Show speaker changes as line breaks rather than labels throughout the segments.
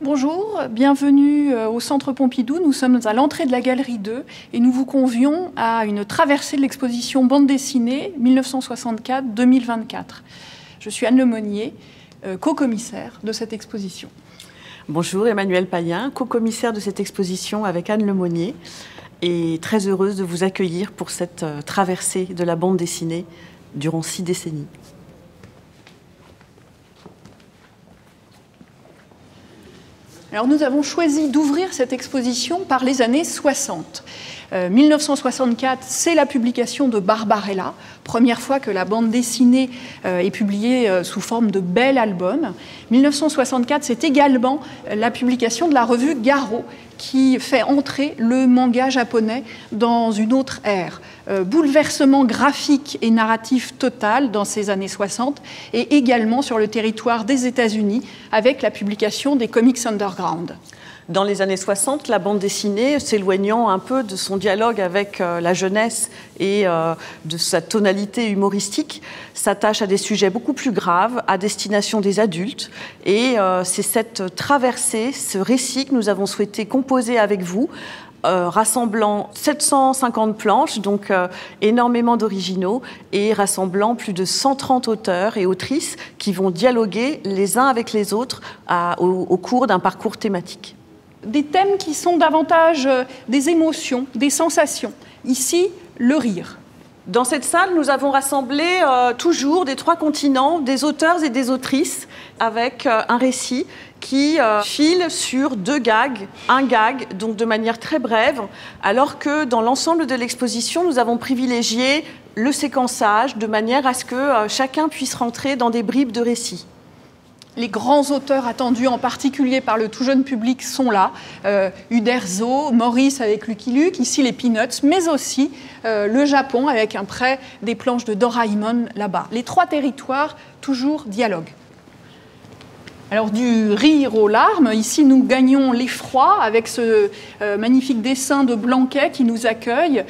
Bonjour, bienvenue au Centre Pompidou. Nous sommes à l'entrée de la Galerie 2 et nous vous convions à une traversée de l'exposition bande dessinée 1964-2024. Je suis Anne Lemonnier, co-commissaire de cette exposition.
Bonjour, Emmanuelle Payen, co-commissaire de cette exposition avec Anne Lemonnier et très heureuse de vous accueillir pour cette traversée de la bande dessinée durant 6 décennies.
Alors nous avons choisi d'ouvrir cette exposition par les années 60. 1964, c'est la publication de Barbarella, première fois que la bande dessinée est publiée sous forme de bel album. 1964, c'est également la publication de la revue Garo, qui fait entrer le manga japonais dans une autre ère. Bouleversement graphique et narratif total dans ces années 60 et également sur le territoire des États-Unis avec la publication des comics underground.
Dans les années 60, la bande dessinée, s'éloignant un peu de son dialogue avec la jeunesse et de sa tonalité humoristique, s'attache à des sujets beaucoup plus graves, à destination des adultes. Et c'est cette traversée, ce récit que nous avons souhaité composer avec vous, rassemblant 750 planches, donc énormément d'originaux, et rassemblant plus de 130 auteurs et autrices qui vont dialoguer les uns avec les autres au cours d'un parcours thématique.
Des thèmes qui sont davantage des émotions, des sensations. Ici, le rire.
Dans cette salle, nous avons rassemblé toujours des 3 continents, des auteurs et des autrices, avec un récit qui file sur 2 gags, un gag, donc de manière très brève, alors que dans l'ensemble de l'exposition, nous avons privilégié le séquençage de manière à ce que chacun puisse rentrer dans des bribes de récit.
Les grands auteurs attendus, en particulier par le tout jeune public, sont là. Uderzo, Maurice avec Lucky Luke, ici les Peanuts, mais aussi le Japon avec un prêt des planches de Doraemon là-bas. Les 3 territoires, toujours dialogue. Alors du rire aux larmes, ici nous gagnons l'effroi avec ce magnifique dessin de Blanquet qui nous accueille.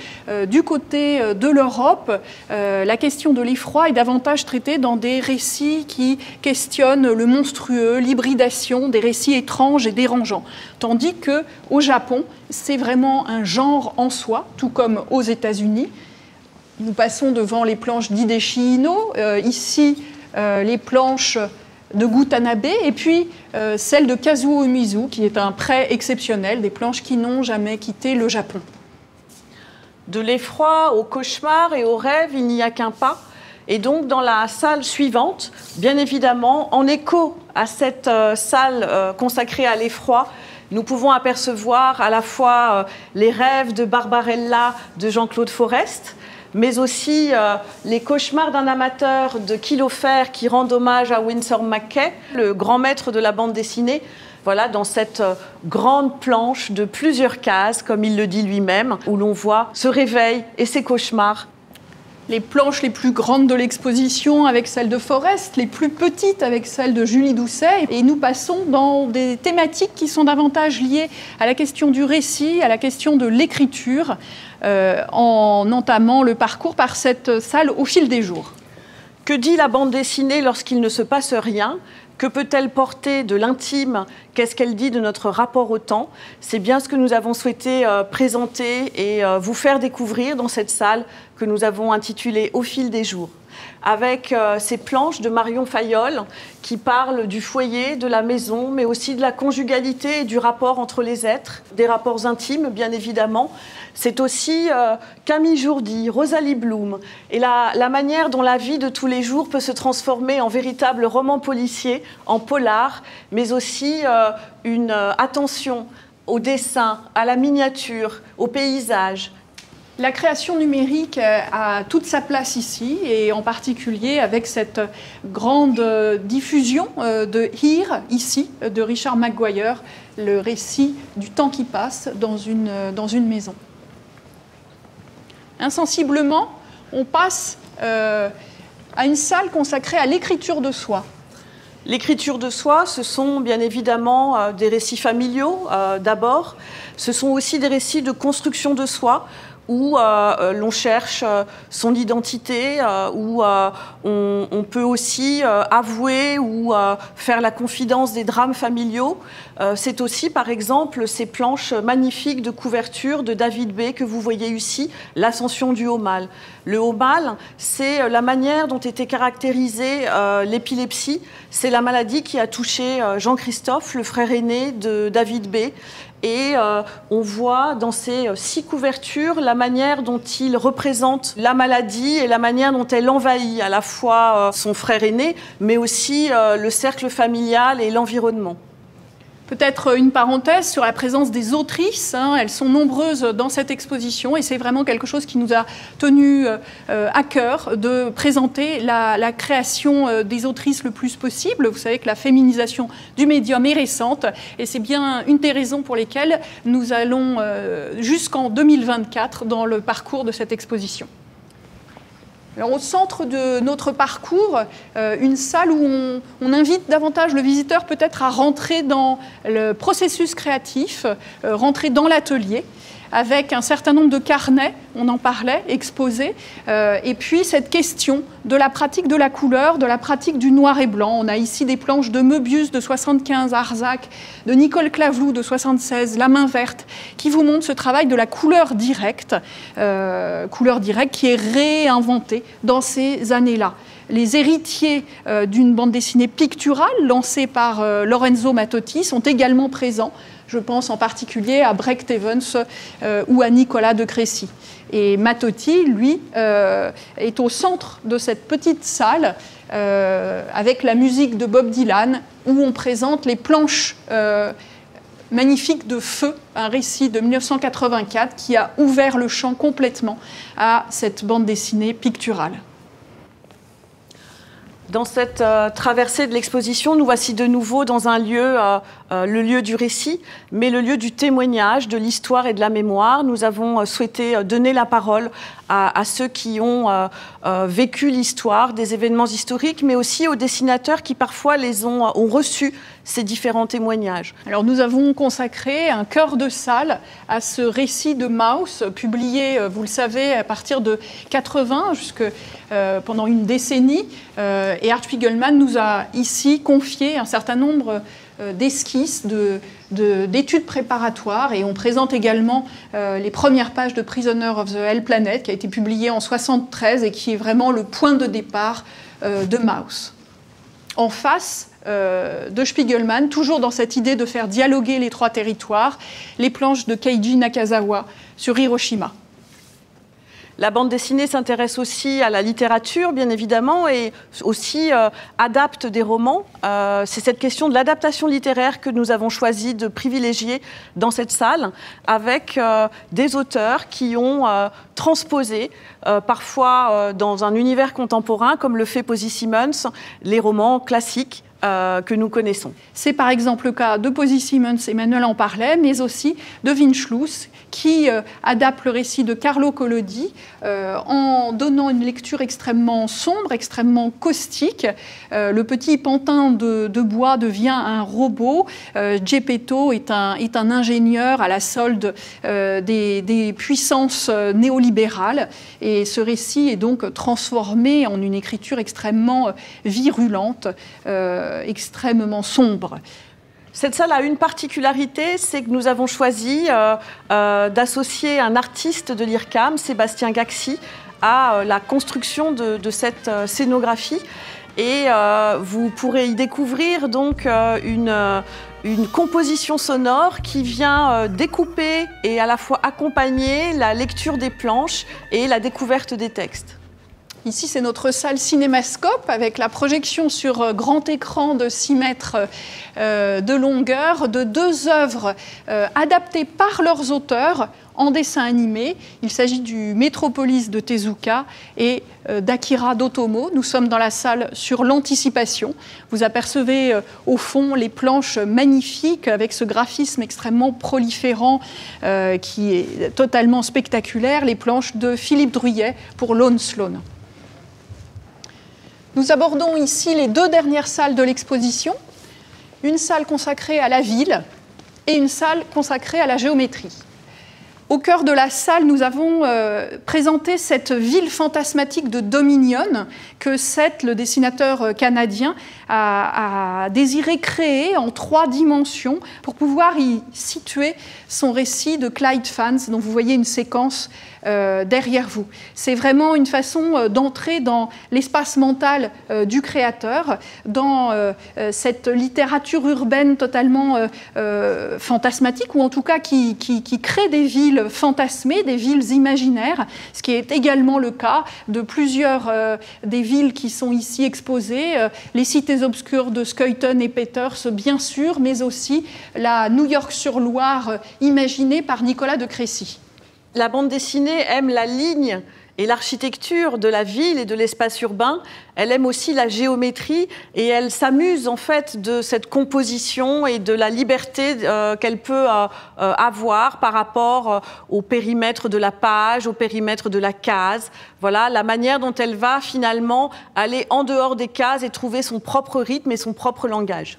Du côté de l'Europe, la question de l'effroi est davantage traitée dans des récits qui questionnent le monstrueux, l'hybridation, des récits étranges et dérangeants. Tandis qu'au Japon, c'est vraiment un genre en soi, tout comme aux États-Unis. Nous passons devant les planches d'Hideshi Inno, ici les planches de Gutanabe, et puis celle de Kazuo Umezu, qui est un prêt exceptionnel, des planches qui n'ont jamais quitté le Japon.
De l'effroi au cauchemar et au rêve, il n'y a qu'un pas. Et donc, dans la salle suivante, bien évidemment, en écho à cette salle consacrée à l'effroi, nous pouvons apercevoir à la fois les rêves de Barbarella de Jean-Claude Forest, mais aussi les cauchemars d'un amateur de Kilofer qui rend hommage à Winsor McCay, le grand maître de la bande dessinée. Voilà, dans cette grande planche de plusieurs cases, comme il le dit lui-même, où l'on voit ce réveil et ses cauchemars.
Les planches les plus grandes de l'exposition avec celle de Forest, les plus petites avec celle de Julie Doucet. Et nous passons dans des thématiques qui sont davantage liées à la question du récit, à la question de l'écriture, en entamant le parcours par cette salle au fil des jours.
Que dit la bande dessinée lorsqu'il ne se passe rien ? Que peut-elle porter de l'intime? Qu'est-ce qu'elle dit de notre rapport au temps? C'est bien ce que nous avons souhaité présenter et vous faire découvrir dans cette salle que nous avons intitulée Au fil des jours, avec ces planches de Marion Fayolle qui parlent du foyer, de la maison, mais aussi de la conjugalité et du rapport entre les êtres, des rapports intimes, bien évidemment. C'est aussi Camille Jourdi, Rosalie Bloom, et la manière dont la vie de tous les jours peut se transformer en véritable roman policier, en polar, mais aussi une attention au dessin, à la miniature, au paysage.
La création numérique a toute sa place ici, et en particulier avec cette grande diffusion de Here, ici, de Richard McGuire, le récit du temps qui passe dans une maison. Insensiblement, on passe à une salle consacrée à l'écriture de soi.
L'écriture de soi, ce sont bien évidemment des récits familiaux d'abord, ce sont aussi des récits de construction de soi, où l'on cherche son identité, où on peut aussi avouer ou faire la confidence des drames familiaux. C'est aussi, par exemple, ces planches magnifiques de couverture de David B. que vous voyez ici, l'ascension du haut mal. Le haut mal, c'est la manière dont était caractérisée l'épilepsie. C'est la maladie qui a touché Jean-Christophe, le frère aîné de David B. Et on voit dans ces 6 couvertures la manière dont il représente la maladie et la manière dont elle envahit à la fois son frère aîné, mais aussi le cercle familial et l'environnement.
Peut-être une parenthèse sur la présence des autrices. Elles sont nombreuses dans cette exposition et c'est vraiment quelque chose qui nous a tenu à cœur de présenter la création des autrices le plus possible. Vous savez que la féminisation du médium est récente et c'est bien une des raisons pour lesquelles nous allons jusqu'en 2024 dans le parcours de cette exposition. Alors, au centre de notre parcours, une salle où on invite davantage le visiteur peut-être à rentrer dans le processus créatif, rentrer dans l'atelier, avec un certain nombre de carnets, on en parlait, exposés, et puis cette question de la pratique de la couleur, de la pratique du noir et blanc. On a ici des planches de Möbius de 75, Arzac, de Nicole Claveloux de 76, La main verte, qui vous montrent ce travail de la couleur directe qui est réinventée dans ces années-là. Les héritiers d'une bande dessinée picturale lancée par Lorenzo Mattotti sont également présents. Je pense en particulier à Brecht Evans ou à Nicolas de Crécy. Et Mattotti, lui, est au centre de cette petite salle avec la musique de Bob Dylan où on présente les planches magnifiques de Feu, un récit de 1984 qui a ouvert le champ complètement à cette bande dessinée picturale.
Dans cette traversée de l'exposition, nous voici de nouveau dans un lieu, le lieu du récit, mais le lieu du témoignage, de l'histoire et de la mémoire. Nous avons souhaité donner la parole à ceux qui ont vécu l'histoire, des événements historiques, mais aussi aux dessinateurs qui parfois ont reçu ces différents témoignages.
Alors nous avons consacré un cœur de salle à ce récit de Maus, publié, vous le savez, à partir de 80 pendant une décennie. Et Art Spiegelman nous a ici confié un certain nombre d'esquisses, d'études préparatoires, et on présente également les premières pages de Prisoner of the Hell Planet, qui a été publié en 1973 et qui est vraiment le point de départ de Maus. En face de Spiegelman, toujours dans cette idée de faire dialoguer les 3 territoires, les planches de Keiji Nakazawa sur Hiroshima.
La bande dessinée s'intéresse aussi à la littérature, bien évidemment, et aussi adapte des romans. C'est cette question de l'adaptation littéraire que nous avons choisi de privilégier dans cette salle, avec des auteurs qui ont transposé, parfois dans un univers contemporain, comme le fait Posy Simmonds, les romans classiques que nous connaissons.
C'est par exemple le cas de Posy Simmonds, Emmanuel en parlait, mais aussi de Windschluss, qui adapte le récit de Carlo Collodi en donnant une lecture extrêmement sombre, extrêmement caustique. Le petit pantin de bois devient un robot. Geppetto est un ingénieur à la solde des puissances néolibérales. Et ce récit est donc transformé en une écriture extrêmement virulente, extrêmement sombre.
Cette salle a une particularité, c'est que nous avons choisi d'associer un artiste de l'IRCAM, Sébastien Gaxi, à la construction de cette scénographie. Et vous pourrez y découvrir donc une composition sonore qui vient découper et à la fois accompagner la lecture des planches et la découverte des textes.
Ici, c'est notre salle cinémascope avec la projection sur grand écran de 6 mètres de longueur de 2 œuvres adaptées par leurs auteurs en dessin animé. Il s'agit du Métropolis de Tezuka et d'Akira d'Otomo. Nous sommes dans la salle sur l'anticipation. Vous apercevez au fond les planches magnifiques avec ce graphisme extrêmement proliférant qui est totalement spectaculaire, les planches de Philippe Druyet pour Lone Sloan. Nous abordons ici les 2 dernières salles de l'exposition, une salle consacrée à la ville et une salle consacrée à la géométrie. Au cœur de la salle, nous avons présenté cette ville fantasmatique de Dominion que Seth, le dessinateur canadien, a désiré créer en 3 dimensions pour pouvoir y situer son récit de Clyde Fans, dont vous voyez une séquence derrière vous. C'est vraiment une façon d'entrer dans l'espace mental du créateur, dans cette littérature urbaine totalement fantasmatique, ou en tout cas qui crée des villes fantasmées, des villes imaginaires, ce qui est également le cas de plusieurs des villes qui sont ici exposées, les cités obscures de Skuyton et Peters, bien sûr, mais aussi la New York-sur-Loire imaginée par Nicolas de Crécy.
La bande dessinée aime la ligne et l'architecture de la ville et de l'espace urbain. Elle aime aussi la géométrie et elle s'amuse en fait de cette composition et de la liberté qu'elle peut avoir par rapport au périmètre de la page, au périmètre de la case. Voilà la manière dont elle va finalement aller en dehors des cases et trouver son propre rythme et son propre langage.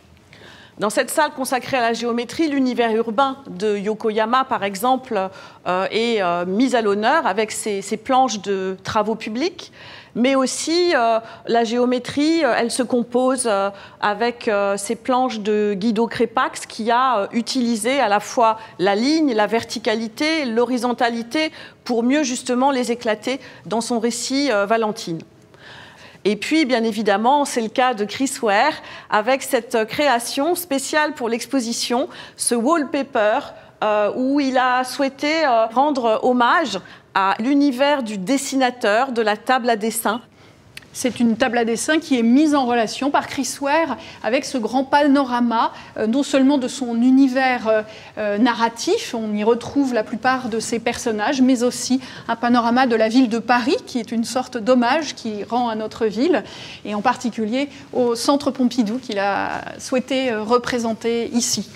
Dans cette salle consacrée à la géométrie, l'univers urbain de Yokoyama, par exemple, est mis à l'honneur avec ses planches de travaux publics. Mais aussi, la géométrie, elle se compose avec ces planches de Guido Crepax qui a utilisé à la fois la ligne, la verticalité, l'horizontalité pour mieux justement les éclater dans son récit Valentine. Et puis, bien évidemment, c'est le cas de Chris Ware, avec cette création spéciale pour l'exposition, ce wallpaper, où il a souhaité rendre hommage à l'univers du dessinateur, de la table à dessin.
C'est une table à dessin qui est mise en relation par Chris Ware avec ce grand panorama, non seulement de son univers narratif, on y retrouve la plupart de ses personnages, mais aussi un panorama de la ville de Paris, qui est une sorte d'hommage qu'il rend à notre ville, et en particulier au Centre Pompidou qu'il a souhaité représenter ici.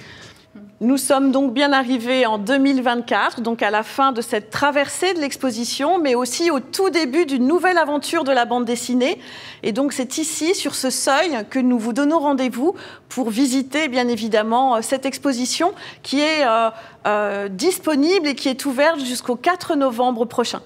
Nous sommes donc bien arrivés en 2024, donc à la fin de cette traversée de l'exposition, mais aussi au tout début d'une nouvelle aventure de la bande dessinée. Et donc c'est ici, sur ce seuil, que nous vous donnons rendez-vous pour visiter bien évidemment cette exposition qui est disponible et qui est ouverte jusqu'au 4 novembre prochain.